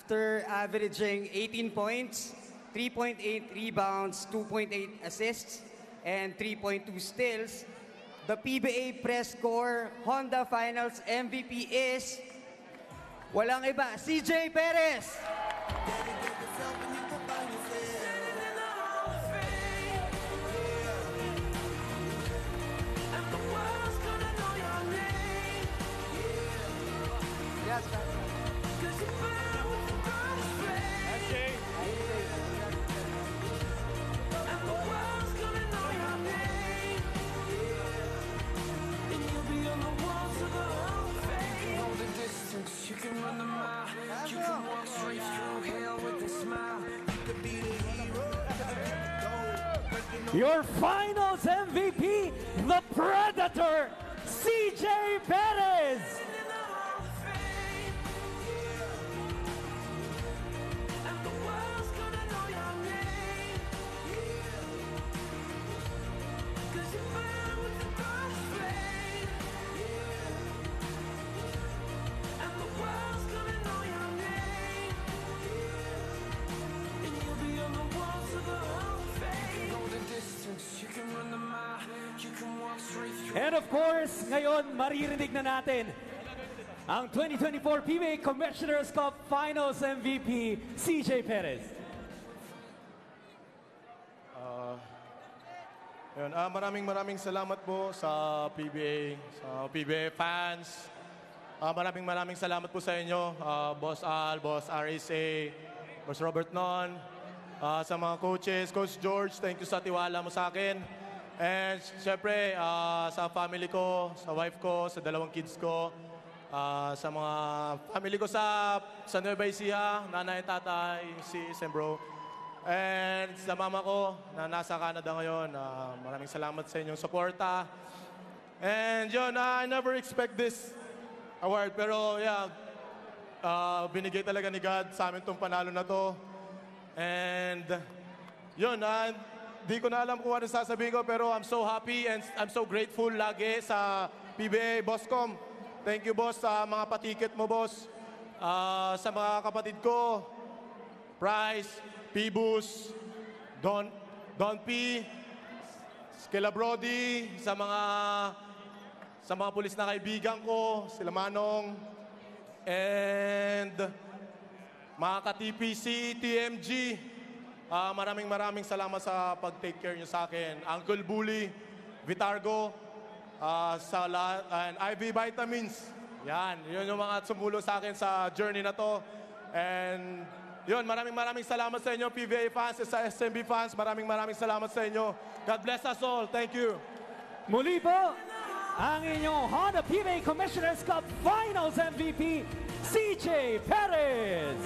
after averaging 18 points, 3.8 rebounds, 2.8 assists, and 3.2 steals, the PBA Press Corps Honda Finals MVP is walang iba, CJ Perez! Yes, you can run the mile, you can walk straight through hell with a smile. You could be the hero. Your finals MVP, the Predator, CJ Perez. And of course, ngayon maririnig na natin ang 2024 PBA Commissioner's Cup Finals MVP, CJ Perez. Maraming salamat po sa PBA fans. Maraming salamat po sa inyo, Boss Al, Boss RSA, Boss Robert Non, sa mga coaches, Coach George, thank you sa tiwala mo sa akin. And syempre, sa family ko, sa wife ko, sa dalawang kids ko, sa mga family ko sa Nueva Ecija, nanay, tatay, sis and bro. And sa mama ko na nasa Canada ngayon, maraming salamat sa inyong suporta. And yun, I never expect this award, pero yeah, binigay talaga ni God sa amin itong panalo na to. And yun, di ko na alam kung ano sasabihin ko, pero I'm so happy and I'm so grateful lagi sa PBA, Bosscom. Thank you, boss, sa mga patiket mo, boss. Sa mga kapatid ko, Price, Pibus, Don P, Skela Brody, sa mga pulis na kaibigan ko, sila Manong, and mga ka-TPC, TMG, maraming salamat sa pag-take care nyo sa akin. Uncle Bully, Vitargo, sa lahat, and IV Vitamins. Yan, yun yung mga sumulong sa akin sa journey na to. And yun, maraming salamat sa inyo, PBA fans, sa SMB fans. Maraming salamat sa inyo. God bless us all. Thank you. Muli po, ang inyong Honda PBA Commissioner's Cup Finals MVP, CJ Perez.